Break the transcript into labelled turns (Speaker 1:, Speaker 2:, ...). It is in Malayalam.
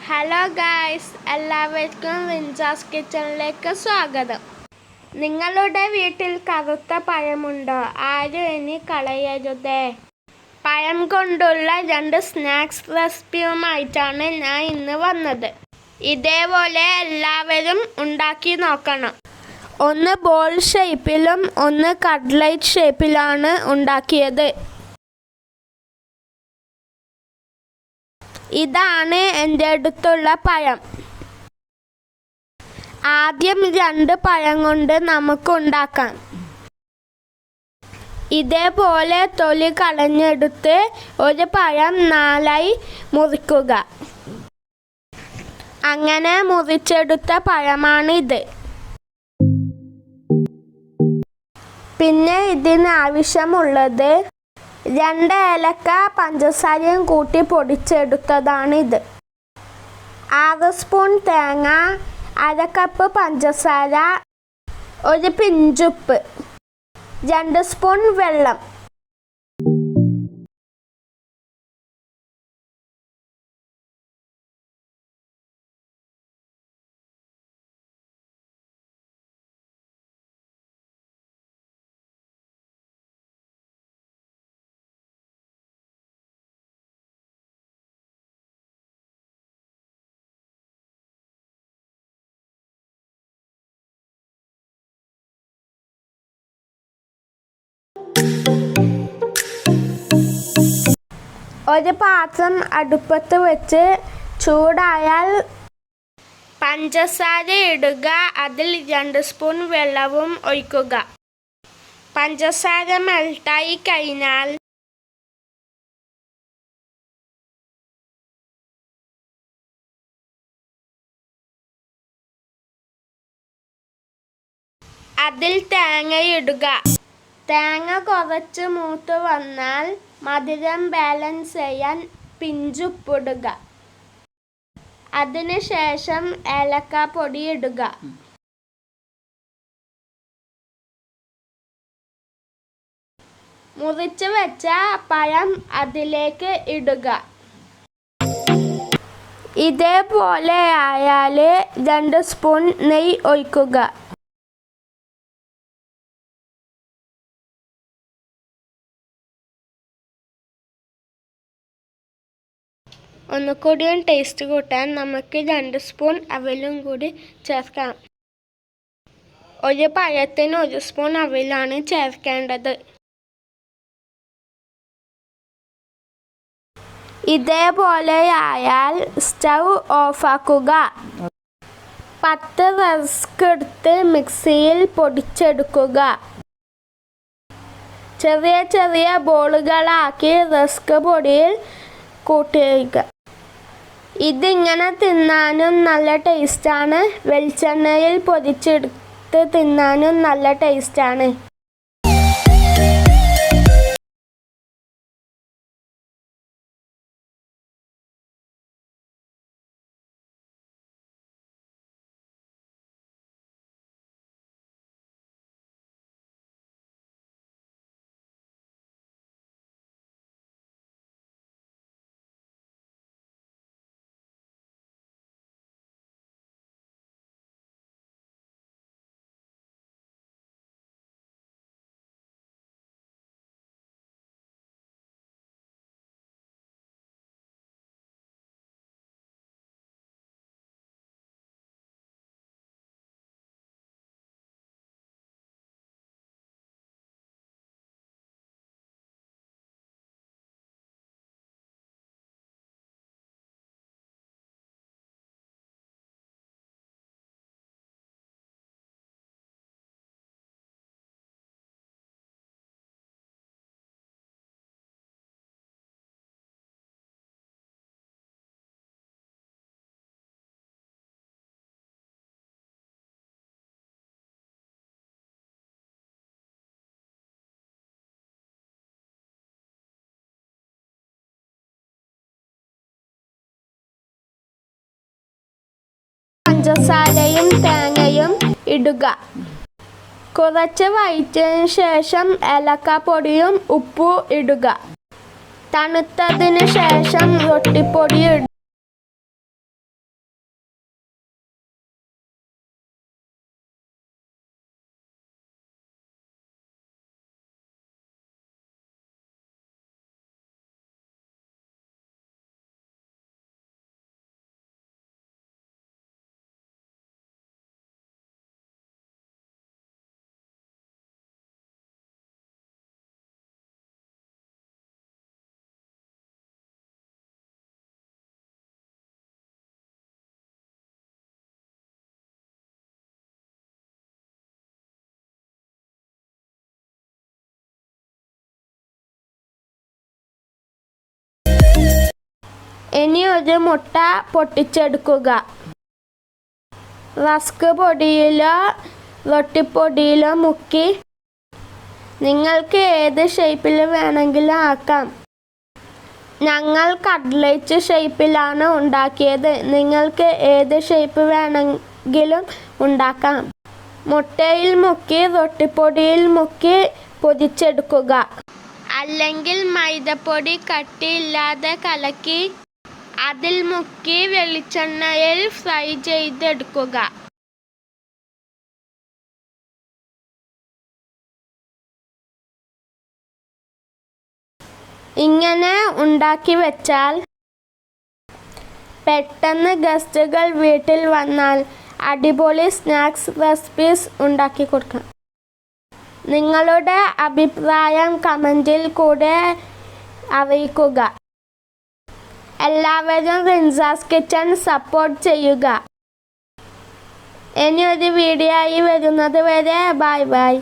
Speaker 1: ഹലോ ഗായ്സ്, എല്ലാവർക്കും റിൻജാസ് കിച്ചണിലേക്ക് സ്വാഗതം. നിങ്ങളുടെ വീട്ടിൽ കറുത്ത പഴമുണ്ടോ? ആരും ഇനി കളയരുതേ. പഴം കൊണ്ടുള്ള 2 സ്നാക്സ് റെസിപ്പിയുമായിട്ടാണ് ഞാൻ ഇന്ന് വന്നത്. ഇതേപോലെ എല്ലാവരും ഉണ്ടാക്കി നോക്കണം. ഒന്ന് ബോൾ ഷേപ്പിലും ഒന്ന് കട്ട്ലൈറ്റ് ഷേപ്പിലാണ് ഉണ്ടാക്കിയത്. ഇതാണ് എൻ്റെ അടുത്തുള്ള പഴം. ആദ്യം 2 പഴം കൊണ്ട് നമുക്ക് ഉണ്ടാക്കാം. ഇതേപോലെ തൊലി കളഞ്ഞെടുത്ത് ഒരു പഴം 4ആയി മുറിക്കുക. അങ്ങനെ മുറിച്ചെടുത്ത പഴമാണിത്. പിന്നെ ഇതിന് ആവശ്യമുള്ളത് 2 ഏലക്ക പഞ്ചസാരയും കൂട്ടി പൊടിച്ചെടുത്തതാണിത്. 6 സ്പൂൺ തേങ്ങ, 1/2 കപ്പ് പഞ്ചസാര, 1 പിഞ്ചുപ്പ്, 2 സ്പൂൺ വെള്ളം. ഒരു പാത്രം അടുപ്പത്ത് വെച്ച് ചൂടായാൽ പഞ്ചസാര ഇടുക. അതിൽ 2 സ്പൂൺ വെള്ളവും ഒഴിക്കുക. പഞ്ചസാര മെൽട്ടായി കഴിഞ്ഞാൽ അതിൽ തേങ്ങയിടുക. തേങ്ങ കുറച്ച് മൂത്ത് വന്നാൽ മധുരം ബാലൻസ് ചെയ്യാൻ പിഞ്ചുപ്പിടുക. അതിനുശേഷം ഏലക്കാപ്പൊടി ഇടുക. മുറിച്ച് വെച്ച പഴം അതിലേക്ക് ഇടുക. ഇതേപോലെ ആയാൽ 2 സ്പൂൺ നെയ്യ് ഒഴിക്കുക. ഒന്നുകൂടിയും ടേസ്റ്റ് കൂട്ടാൻ നമുക്ക് 2 സ്പൂൺ അവിലും കൂടി ചേർക്കാം. ഒരു പഴത്തിന് 1 സ്പൂൺ അവിലാണ് ചേർക്കേണ്ടത്. ഇതേപോലെ ആയാൽ സ്റ്റൗ ഓഫാക്കുക. 10 റസ്ക് എടുത്ത് മിക്സിയിൽ പൊടിച്ചെടുക്കുക. ചെറിയ ചെറിയ ബോളുകളാക്കി റസ്ക് പൊടിയിൽ കൂട്ടിയിടുക. ഇതിങ്ങനെ തിന്നാനും നല്ല ടേസ്റ്റാണ്. വെളിച്ചെണ്ണയിൽ പൊരിച്ചെടുത്ത് തിന്നാനും നല്ല ടേസ്റ്റാണ്. പഞ്ചസാരയും തേങ്ങയും ഇടുക. കുറച്ച് വഴറ്റിയതിനു ശേഷം ഏലക്കാപ്പൊടിയും ഉപ്പും ഇടുക. തണുത്തതിന് ശേഷം റൊട്ടിപ്പൊടി ഇനി ഒരു മുട്ട പൊട്ടിച്ചെടുക്കുക. റസ്ക് പൊടിയിലോ റൊട്ടിപ്പൊടിയിലോ മുക്കി നിങ്ങൾക്ക് ഏത് ഷേപ്പിൽ വേണമെങ്കിലും ആക്കാം. ഞങ്ങൾ കട്ട്ലേറ്റ് ഷേപ്പിലാണ് ഉണ്ടാക്കിയത്. നിങ്ങൾക്ക് ഏത് ഷേപ്പ് വേണമെങ്കിലും ഉണ്ടാക്കാം. മുട്ടയിൽ മുക്കി റൊട്ടിപ്പൊടിയിൽ മുക്കി പൊതിച്ചെടുക്കുക. അല്ലെങ്കിൽ മൈദപ്പൊടി കട്ടിയില്ലാതെ കലക്കി അതിൽ മുക്കി വെളിച്ചെണ്ണയിൽ ഫ്രൈ ചെയ്തെടുക്കുക. ഇങ്ങനെ ഉണ്ടാക്കി വെച്ചാൽ പെട്ടെന്ന് ഗസ്റ്റുകൾ വീട്ടിൽ വന്നാൽ അടിപൊളി സ്നാക്സ് റെസിപ്പീസ് ഉണ്ടാക്കി കൊടുക്കാം. നിങ്ങളുടെ അഭിപ്രായം കമൻറ്റിൽ കൂടെ അറിയിക്കുക. എല്ലാവരും റിൻസാസ് കിച്ചൺ സപ്പോർട്ട് ചെയ്യുക. ഇനി ഒരു വീഡിയോ ആയി വരുന്നത് വരെ ബൈ ബൈ.